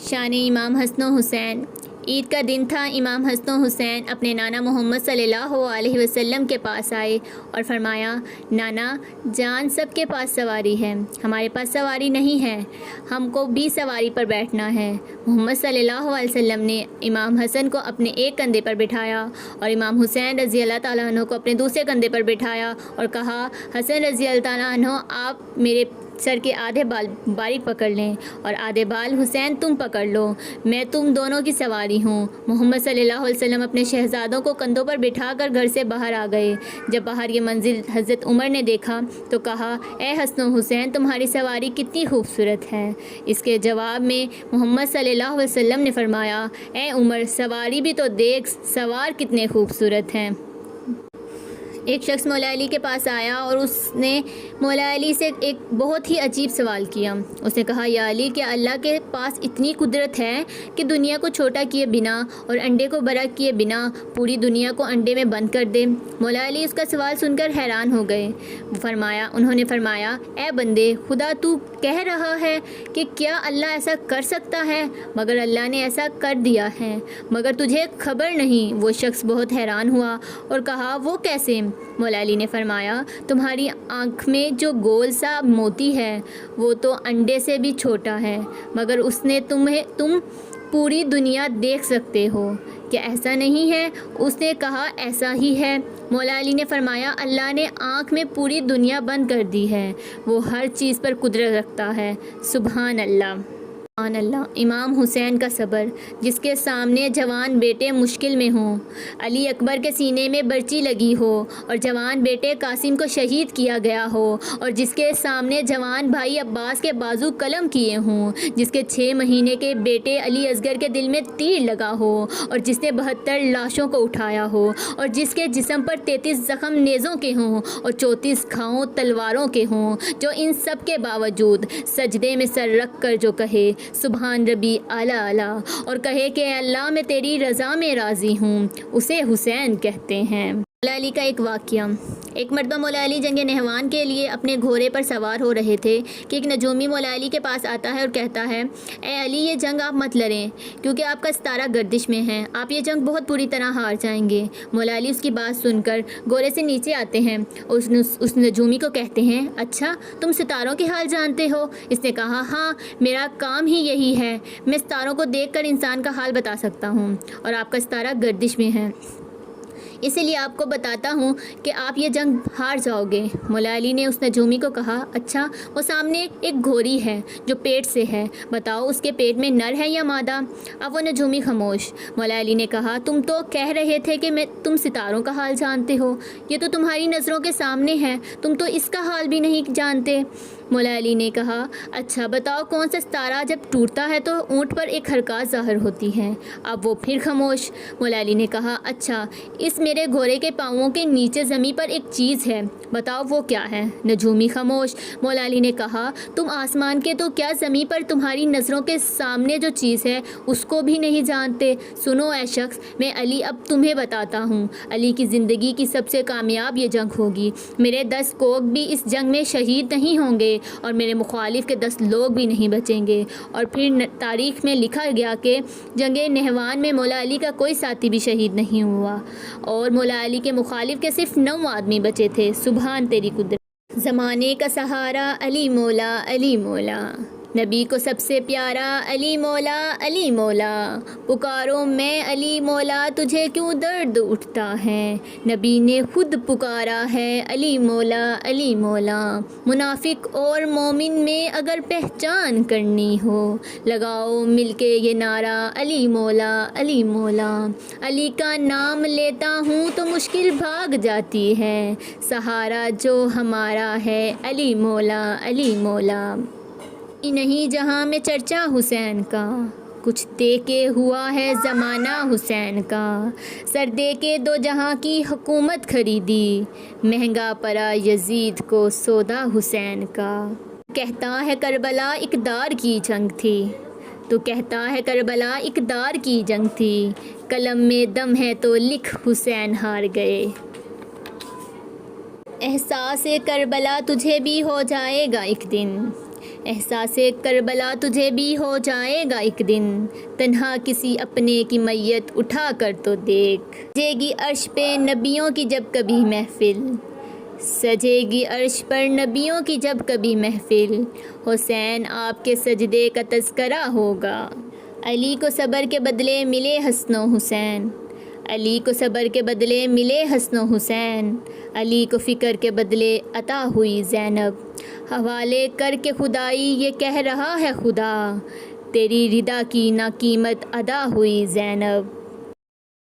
شان امام حسن و حسین۔ عید کا دن تھا۔ امام حسن و حسین اپنے نانا محمد صلی اللہ علیہ وسلم کے پاس آئے اور فرمایا، نانا جان، سب کے پاس سواری ہے، ہمارے پاس سواری نہیں ہے، ہم کو بھی سواری پر بیٹھنا ہے۔ محمد صلی اللہ علیہ وسلم نے امام حسن کو اپنے ایک کندھے پر بٹھایا اور امام حسین رضی اللہ تعالیٰ عنہ کو اپنے دوسرے کندھے پر بٹھایا اور کہا، حسن رضی اللہ تعالیٰ عنہ، آپ میرے سر کے آدھے بال باریک پکڑ لیں اور آدھے بال حسین تم پکڑ لو، میں تم دونوں کی سواری ہوں۔ محمد صلی اللہ علیہ وسلم اپنے شہزادوں کو کندھوں پر بٹھا کر گھر سے باہر آ گئے۔ جب باہر یہ منظر حضرت عمر نے دیکھا تو کہا، اے حسن و حسین، تمہاری سواری کتنی خوبصورت ہے۔ اس کے جواب میں محمد صلی اللہ علیہ وسلم نے فرمایا، اے عمر، سواری بھی تو دیکھ، سوار کتنے خوبصورت ہیں۔ ایک شخص مولا علی کے پاس آیا اور اس نے مولا علی سے ایک بہت ہی عجیب سوال کیا۔ اس نے کہا، یا علی، کیا اللہ کے پاس اتنی قدرت ہے کہ دنیا کو چھوٹا کیے بنا اور انڈے کو بڑا کیے بنا پوری دنیا کو انڈے میں بند کر دے؟ مولا علی اس کا سوال سن کر حیران ہو گئے۔ انہوں نے فرمایا، اے بندے خدا، تو کہہ رہا ہے کہ کیا اللہ ایسا کر سکتا ہے؟ مگر اللہ نے ایسا کر دیا ہے، مگر تجھے خبر نہیں۔ وہ شخص بہت حیران ہوا اور کہا، وہ کیسے؟ مولا علی نے فرمایا، تمہاری آنکھ میں جو گول سا موتی ہے وہ تو انڈے سے بھی چھوٹا ہے، مگر اس نے تم پوری دنیا دیکھ سکتے ہو، کیا ایسا نہیں ہے؟ اس نے کہا، ایسا ہی ہے۔ مولا علی نے فرمایا، اللہ نے آنکھ میں پوری دنیا بند کر دی ہے، وہ ہر چیز پر قدرت رکھتا ہے۔ سبحان اللہ، سبحان اللہ۔ امام حسین کا صبر، جس کے سامنے جوان بیٹے مشکل میں ہوں، علی اکبر کے سینے میں برچی لگی ہو اور جوان بیٹے قاسم کو شہید کیا گیا ہو، اور جس کے سامنے جوان بھائی عباس کے بازو قلم کیے ہوں، جس کے 6 مہینے کے بیٹے علی اصغر کے دل میں تیر لگا ہو، اور جس نے 72 لاشوں کو اٹھایا ہو، اور جس کے جسم پر 33 زخم نیزوں کے ہوں اور 34 گھاؤں تلواروں کے ہوں، جو ان سب کے باوجود سجدے میں سر رکھ کر جو کہے، سبحان ربی اعلیٰ اعلیٰ، اور کہے کہ اے اللہ، میں تیری رضا میں راضی ہوں، اسے حسین کہتے ہیں۔ مولا علی کا ایک واقعہ۔ ایک مرتبہ مولا علی جنگ نہوان کے لیے اپنے گھوڑے پر سوار ہو رہے تھے کہ ایک نجومی مولا علی کے پاس آتا ہے اور کہتا ہے، اے علی، یہ جنگ آپ مت لڑیں کیونکہ آپ کا ستارہ گردش میں ہے، آپ یہ جنگ بہت بری طرح ہار جائیں گے۔ مولا علی اس کی بات سن کر گھوڑے سے نیچے آتے ہیں اور اس نجومی کو کہتے ہیں، اچھا، تم ستاروں کے حال جانتے ہو؟ اس نے کہا، ہاں، میرا کام ہی یہی ہے، میں ستاروں کو دیکھ کر انسان کا حال بتا سکتا ہوں، اور آپ کا ستارہ گردش میں ہے، اسی لیے آپ کو بتاتا ہوں کہ آپ یہ جنگ ہار جاؤ گے۔ مولا علی نے اس نجومی کو کہا، اچھا، وہ سامنے ایک گھوڑی ہے جو پیٹ سے ہے، بتاؤ اس کے پیٹ میں نر ہے یا مادہ؟ اب وہ نجومی خاموش۔ مولا علی نے کہا، تم تو کہہ رہے تھے کہ تم ستاروں کا حال جانتے ہو، یہ تو تمہاری نظروں کے سامنے ہے، تم تو اس کا حال بھی نہیں جانتے۔ مولا علی نے کہا، اچھا بتاؤ، کون سا ستارہ جب ٹوٹتا ہے تو اونٹ پر ایک حرکات ظاہر ہوتی ہے؟ اب وہ پھر خاموش۔ مولا علی نے کہا، اچھا، اس میرے گھوڑے کے پاؤں کے نیچے زمین پر ایک چیز ہے، بتاؤ وہ کیا ہے؟ نجومی خاموش۔ مولا علی نے کہا، تم آسمان کے تو کیا زمین پر تمہاری نظروں کے سامنے جو چیز ہے اس کو بھی نہیں جانتے؟ سنو اے شخص، میں علی اب تمہیں بتاتا ہوں، علی کی زندگی کی سب سے کامیاب یہ جنگ ہوگی، میرے 10 کوک بھی اس جنگ میں شہید نہیں ہوں گے اور میرے مخالف کے 10 لوگ بھی نہیں بچیں گے۔ اور پھر تاریخ میں لکھا گیا کہ جنگ نہوان میں مولا علی کا کوئی ساتھی بھی شہید نہیں ہوا اور مولا علی کے مخالف کے صرف 9 آدمی بچے تھے۔ سبحان تیری قدرت۔ زمانے کا سہارا علی مولا، علی مولا، نبی کو سب سے پیارا علی مولا، علی مولا، پکارو میں علی مولا، تجھے کیوں درد اٹھتا ہے؟ نبی نے خود پکارا ہے علی مولا، علی مولا۔ منافق اور مومن میں اگر پہچان کرنی ہو، لگاؤ مل کے یہ نعرہ علی مولا، علی مولا۔ علی کا نام لیتا ہوں تو مشکل بھاگ جاتی ہے، سہارا جو ہمارا ہے علی مولا، علی مولا۔ نہیں جہاں میں چرچا حسین کا، کچھ دے کے ہوا ہے زمانہ حسین کا، سر دے کے 2 جہاں کی حکومت خریدی، مہنگا پڑا یزید کو سودا حسین کا۔ کہتا ہے کربلا اقدار کی جنگ تھی، تو کہتا ہے کربلا اقدار کی جنگ تھی، قلم میں دم ہے تو لکھ حسین ہار گئے۔ احساس کربلا تجھے بھی ہو جائے گا ایک دن، احساس کربلا تجھے بھی ہو جائے گا ایک دن، تنہا کسی اپنے کی میت اٹھا کر تو دیکھ۔ سجے گی عرش پہ نبیوں کی جب کبھی محفل، سجے گی عرش پر نبیوں کی جب کبھی محفل، حسین آپ کے سجدے کا تذکرہ ہوگا۔ علی کو صبر کے بدلے ملے حسن و حسین، علی کو صبر کے بدلے ملے حسن و حسین، علی کو فکر کے بدلے عطا ہوئی زینب۔ حوالے کر کے خدائی یہ کہہ رہا ہے خدا، تیری ردا کی نہ قیمت ادا ہوئی زینب۔